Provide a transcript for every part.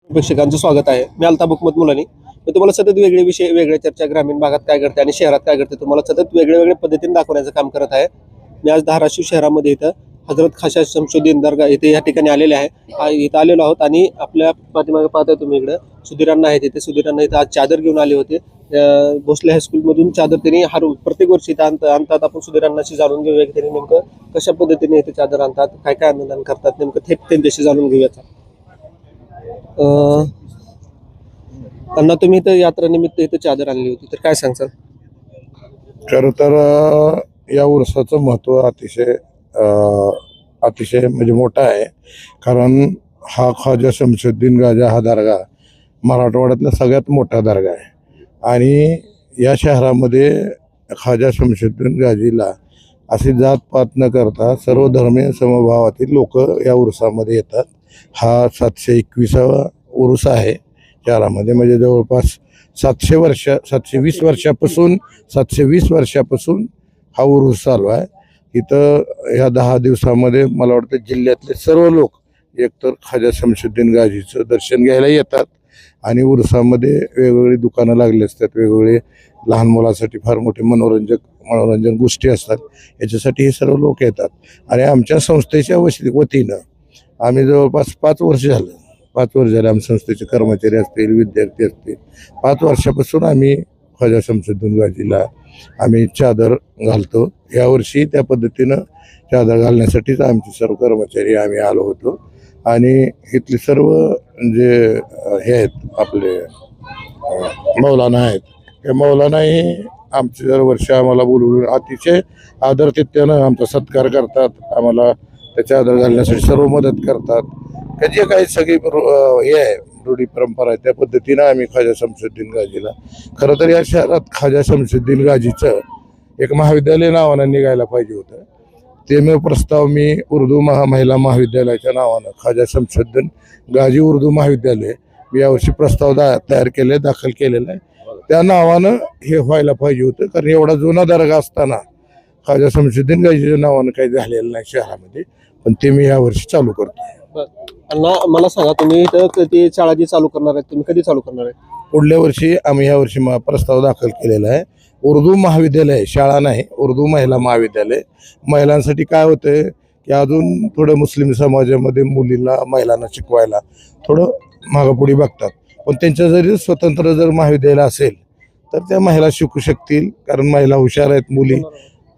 प्रेक्षकांचं स्वागत आहे. मी अल्ताफ हुकमत मुलानी. मी तुम्हाला सतत वेगळे विषय, वेगळ्या चर्चा ग्रामीण भागात काय घडते आणि शहरात काय घडते तुम्हाला सतत वेगळ्या पद्धतीने दाखवण्याचं काम करत आहे. मी आज धाराशिव शहरामध्ये इथं हजरत खाशा शमशुद्दीन दर्गा इथे या ठिकाणी आलेले आहे. इथं आलेलो आहोत आणि आपल्या पाठीमागे पाहताय तुम्ही इकडं सुधीरांना आहेत. इथे सुधीरांना इथं आज चादर घेऊन आले होते. भोसले हायस्कूलमधून चादर त्यांनी प्रत्येक वर्षी इथं आणतात. आपण सुधीरांनाशी जाणून घेऊया की त्यांनी नेमकं कशा पद्धतीने इथे चादर आणतात, काय काय अनुदान करतात, नेमकं थेट त्यांच्याशी जाणून घेऊयाचा. अण्णा, तुम्ही इथं यात्रेनिमित्त इथं चादर आणली होती, तर काय सांगसाल? खरं तर या उरसाचं महत्त्व अतिशय म्हणजे मोठं आहे. कारण हा ख्वाजा शमशुद्दीन गाजा हा दर्गा मराठवाड्यातला सगळ्यात मोठा दर्गा आहे आणि या शहरामध्ये ख्वाजा शमशुद्दीन गाजीला अशी जातपात न करता सर्व धर्मीय समभावातील लोक या उरुसामध्ये येतात. हा 721वा उरूस आहे शहरामध्ये. म्हणजे जवळपास 720 वर्षापासून हा उरूस चालू आहे. इथं ह्या 10 दिवसामध्ये मला वाटतं जिल्ह्यातले सर्व लोक एकतर ख्वाजा शमशुद्दीन गाजीचं दर्शन घ्यायला येतात आणि उरुसामध्ये वेगवेगळी दुकानं लागली असतात, वेगवेगळे लहान मुलासाठी फार मोठे मनोरंजन गोष्टी असतात. याच्यासाठी हे सर्व लोक येतात आणि आमच्या संस्थेच्या वतीनं आम्ही जवळपास 5 वर्ष झाले आमच्या संस्थेचे कर्मचारी असतील, विद्यार्थी असतील, 5 वर्षापासून आम्ही ख्वाजा शमशुद्दीन गाजीला आम्ही चादर घालतो. यावर्षी त्या पद्धतीनं चादर घालण्यासाठीच आमचे सर्व कर्मचारी आम्ही आलो होतो आणि इथले सर्व जे हे आहेत आपले मौलाना आहेत, हे मौलानाही आमचे दरवर्षी आम्हाला बोलवून अतिशय आदरातिथ्यानं आमचा सत्कार करतात. आम्हाला त्या चादर घालण्यासाठी सर्व मदत करतात. जे काही सगळी हे आहे रूढी परंपरा आहे त्या पद्धतीनं आम्ही ख्वाजा शमशुद्दीन गाजीला. खरं तर या शहरात ख्वाजा शमशुद्दीन गाजीचं एक महाविद्यालय नावानं निघायला पाहिजे होतं. ते प्रस्ताव मी उर्दू महिला महाविद्यालयाच्या नावानं ख्वाजा शमशुद्दीन गाजी उर्दू महाविद्यालय मी यावर्षी प्रस्ताव दाखल केलेला आहे. त्या नावानं हे व्हायला पाहिजे होतं. कारण एवढा जुना दर्गा असताना ख्वाजा शमशुद्दीन गाजीच्या नावानं काही झालेलं नाही शहरामध्ये, पण ते मी यावर्षी चालू करतो. अण्णा, मला सांगा, तुम्ही इथं कधी शाळा जी चालू करणार आहे, तुम्ही कधी चालू करणार आहे? पुढल्या वर्षी आम्ही ह्या वर्षी प्रस्ताव दाखल केलेला आहे. उर्दू महाविद्यालय, शाळा नाही, उर्दू महिला महाविद्यालय. महिलांसाठी काय होतंय की अजून थोडं मुस्लिम समाजामध्ये महिलांना शिकवायला थोडं मागपुढे बघतात, पण त्यांच्या जरी स्वतंत्र जर महाविद्यालय असेल तर त्या महिला शिकू शकतील. कारण महिला हुशार आहेत, मुली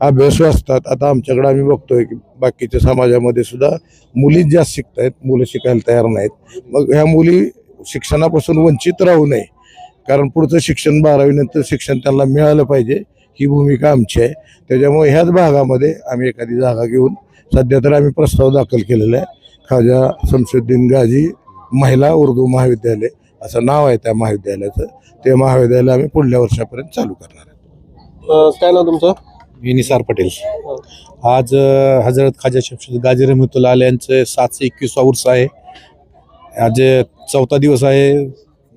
अभ्यासू असतात. आता आमच्याकडे आम्ही बघतोय की बाकीच्या समाजामध्ये सुद्धा मुली जास्त शिकतायत, मुलं शिकायला तयार नाहीत. मग ह्या मुली शिक्षणापासून वंचित राहू नये, कारण पुढचं शिक्षण 12वी नंतर शिक्षण त्यांना मिळालं पाहिजे, ही भूमिका आमची आहे. त्याच्यामुळे ह्याच भागामध्ये आम्ही एखादी जागा घेऊन सध्या तर आम्ही प्रस्ताव दाखल केलेला आहे. ख्वाजा शमशुद्दीन गाजी महिला उर्दू महाविद्यालय असं नाव आहे त्या महाविद्यालयाचं. ते महाविद्यालय आम्ही पुढल्या वर्षापर्यंत चालू करणार आहे. काय नाव तुमचं? निसार पटेल. आज हजरत ख्वाजा शमशुद्दीन गाजी रहमतुल्लाह अलैह यांचं 721वा उर्स आहे. आज 4था दिवस आहे.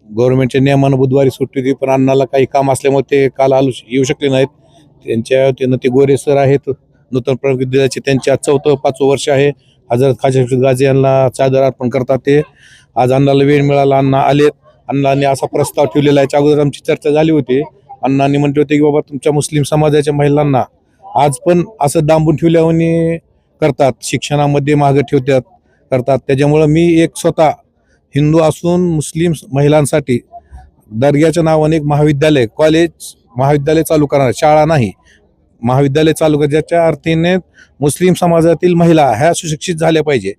गव्हर्नमेंटच्या नियमानं बुधवारी सुट्टी होती, पण अण्णाला काही काम असल्यामुळे ते काल येऊ शकले नाहीत. त्यांना ते गोरे सर आहेत नूतन प्रयोग विद्यालयाचे, त्यांचे आज 4th-5वं वर्ष आहे. हजरत ख्वाजा शमशुद्दीन गाजी यांना चादर अर्पण करतात. ते आज अण्णाला वेळ मिळाला, अण्णा आलेत. अण्णांनी असा प्रस्ताव ठेवलेला आहे. अगोदर आमची चर्चा झाली होती. अण्णांनी म्हटले होते की बाबा तुमच्या मुस्लिम समाजाच्या महिलांना आज पण असं दांबून ठेवल्याने करतात, शिक्षणामध्ये मागं करतात. त्याच्यामुळं मी एक स्वतः हिंदू असून मुस्लिम महिलांसाठी दर्ग्याच्या नावाने एक महाविद्यालय चालू करणार. शाळा नाही, महाविद्यालय चालू कर, ज्याच्या अर्थीने मुस्लिम समाजातील महिला ह्या सुशिक्षित झाल्या पाहिजे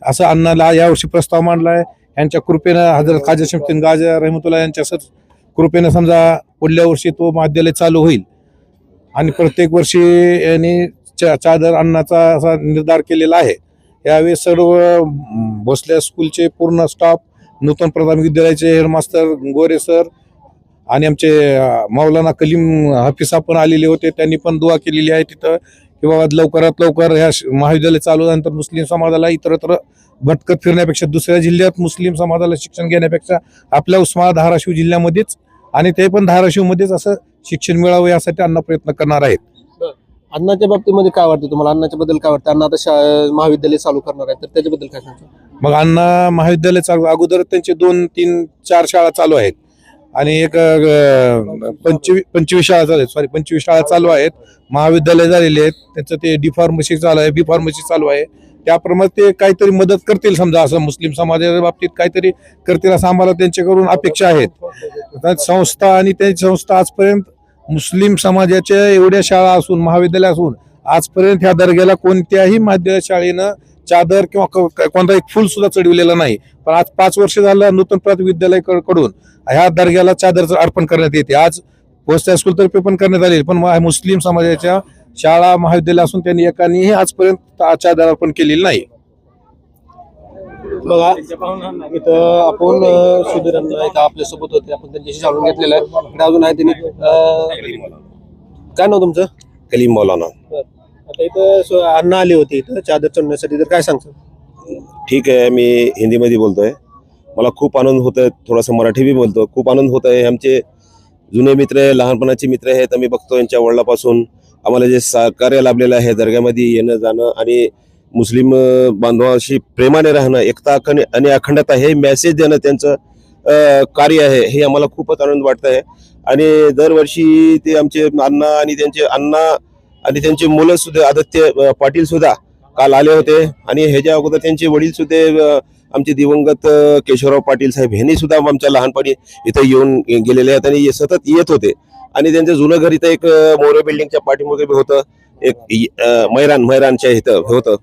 असं अण्णाला यावर्षी प्रस्ताव मांडला आहे. यांच्या कृपेनं हजरत ख्वाजा शमशुद्दीन गाजी रहमतुल्लाह यांच्या कृपेनं समजा पुढल्या वर्षी तो महाविद्यालय चालू होईल आणि प्रत्येक वर्षी यांनी चादर आणण्याचा असा निर्धार केलेला आहे. यावेळी सर्व भोसले स्कूलचे पूर्ण स्टाफ, नूतन प्राथमिक विद्यालयाचे हेडमास्टर गोरे सर आणि आमचे मौलाना कलीम हाफिसा पण आलेले होते. त्यांनी पण दुआ केलेली आहे तिथं की बाबा लवकरात लवकर ह्या महाविद्यालय चालू झाल्यानंतर मुस्लिम समाजाला इतरत्र भटकत फिरण्यापेक्षा, दुसऱ्या जिल्ह्यात मुस्लिम समाजाला शिक्षण घेण्यापेक्षा आपल्या उस्मानाबाद धाराशिव जिल्ह्यामध्येच आणि ते पण धाराशिवमध्येच असं शिक्षण मिळावं यासाठी अण्णा प्रयत्न करणार आहेत. अन्नाच्या बाबतीमध्ये काय वाटतं तुम्हाला? अन्नाच्या बद्दल काय वाटतं? अण्णा आता महाविद्यालय चालू करणार आहे, तर त्याच्याबद्दल काय सांगतो? मग अण्णा महाविद्यालय चालू अगोदर त्यांचे 2, 3, 4 शाळा चालू आहेत आणि एक 25 शाळा चालू आहेत. 25 शाळा चालू आहेत. महाविद्यालय झालेले आहेत. त्यांचं ते डी फार्मसी चालू आहे, बी फार्मसी चालू आहे. त्याप्रमाणे ते काहीतरी मदत करतील, समजा असं मुस्लिम समाजाच्या बाबतीत काहीतरी करतील असं आम्हाला त्यांच्याकडून अपेक्षा आहेत. संस्था आणि त्यांची संस्था आजपर्यंत मुस्लिम समाजाच्या एवढ्या शाळा असून, महाविद्यालय असून, आजपर्यंत ह्या दर्ग्याला कोणत्याही माध्यमिक शाळेनं चादर किंवा कोणता एक फुल सुद्धा चढविलेलं नाही. पण आज 5 वर्ष झालं नूतन प्राथमिक विद्यालय कडून ह्या दर्ग्याला चादरचं अर्पण करण्यात येते. आज पोस्ट हायस्कूल तर्फे पण करण्यात आले, पण मुस्लिम समाजाच्या शाळा महाविद्यालय असून त्यांनी एकानेही आजपर्यंत चादर अर्पण केलेली नाही. बघा इथं आपण सुधीरांना इथं आपल्यासोबत होते, आपण त्यांच्याशी जाणून घेतलेलं आहे. इकडे अजून आहे त्यांनी काय नाव तुमचं? कलीम मौलाना. आता इथं अण्णा आले होते इथं चादर चढण्यासाठी, तर काय सांगतो? ठीक आहे, मी हिंदीमध्ये बोलतोय. मला खूप आनंद होत आहे, थोडासा मराठी बी बोलतो. खूप आनंद होत आहे. आमचे जुने मित्र आहे, लहानपणाचे मित्र आहेत. आम्ही बघतो यांच्या वडिलापासून आम्हाला जे सहकार्य लाभलेलं आहे दर्ग्यामध्ये येणं जाणं आणि मुस्लिम बांधवांशी प्रेमाने राहणं, एकता आणि अखंडता हे मेसेज देणं त्यांचं कार्य आहे. हे आम्हाला खूपच आनंद वाटत आहे. आणि दरवर्षी ते आमचे अण्णा आणि त्यांचे मुलं सुद्धा आदित्य पाटील सुद्धा काल आले होते आणि ह्याच्या अगोदर त्यांचे वडील सुद्धा आमचे दिवंगत केशवराव पाटील साहेब यांनी सुद्धा आमच्या लहानपणी इथं येऊन गेलेले आहेत आणि सतत येत होते. आणि त्यांचं जुनं घर इथं एक मोरे बिल्डिंगच्या पाठीमागे होतं, एक मैरानच्या इथं होतं.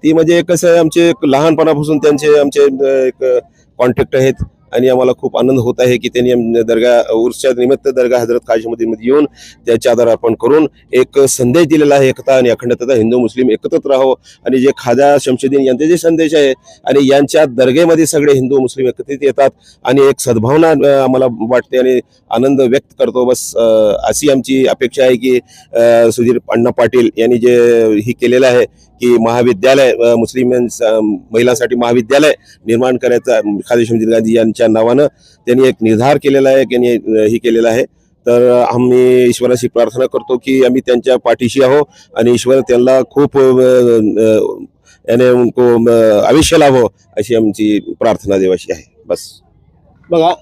ती म्हणजे कसं आहे, आमचे लहानपणापासून आमचे एक कॉन्टॅक्ट आहेत आणि आम्हाला खूप आनंद होत आहे की त्यांनी दर्गा उर्सच्या निमित्त दर्गा हजरत खाजमुद्दीनमध्ये येऊन त्या चादर अर्पण करून एक संदेश दिलेला आहे, एकता आणि अखंडता, हिंदू मुस्लिम एकत्र राहो. आणि जे खाजा शमशुद्दीन यांचे जे संदेश आहे आणि यांच्या दर्गेमध्ये सगळे हिंदू मुस्लिम एकत्रित येतात आणि एक सद्भावना आम्हाला वाटते आणि आनंद व्यक्त करतो. बस अशी आमची अपेक्षा आहे की सुधीर अण्णा पाटील यांनी जे ही केलेलं आहे की महाविद्यालय मुस्लिम महिलांसाठी महाविद्यालय निर्माण करायचं खाजा शमशुद्दीन गांधी यांच्या नावानं त्यांनी एक निर्धार केलेला आहे, त्यांनी ही केलेला आहे. तर आम्ही ईश्वराशी प्रार्थना करतो की आम्ही त्यांच्या पाठीशी आहो आणि ईश्वर त्यांना खूप याने उनको आयुष्य लाभो अशी आमची प्रार्थना देवाशी आहे. बस. बघा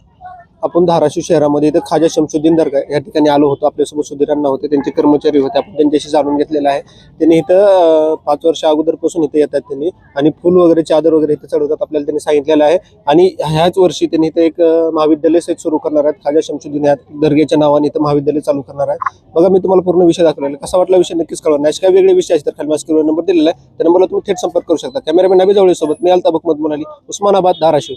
आपण धाराशिव शहरामध्ये इथं खाजा शमशुद्दीन दर्गा या ठिकाणी आलो होतो. आपल्यासोबत सुधीरांना होते, त्यांचे कर्मचारी होते. आपण त्यांच्याशी जाणून घेतलेलं आहे. त्यांनी इथं 5 वर्ष अगोदरपासून इथे येतात त्यांनी आणि फुल वगैरे चादर वगैरे इथं चढवतात आपल्याला त्यांनी सांगितलेलं आहे. आणि ह्याच वर्षी त्यांनी इथं एक महाविद्यालय सहित सुरू करणार आहेत. खाजा शमशुद्दीन या दर्ग्याच्या नावाने इथं महाविद्यालय चालू करणार आहे. बघा मी तुम्हाला पूर्ण विषय दाखवलेला, कसा वाटला विषय नक्कीच कळवा. असे काही वेगळे विषय असतात खाली माझ्या स्क्रीनवर नंबर दिलेला आहे, त्या नंबरला तुम्ही थेट संपर्क करू शकता. कॅमेरामॅन नबी जवळ सोबत मी अल्ताफ हुकमत म्हणाली, उस्मानाबाद, धाराशिव.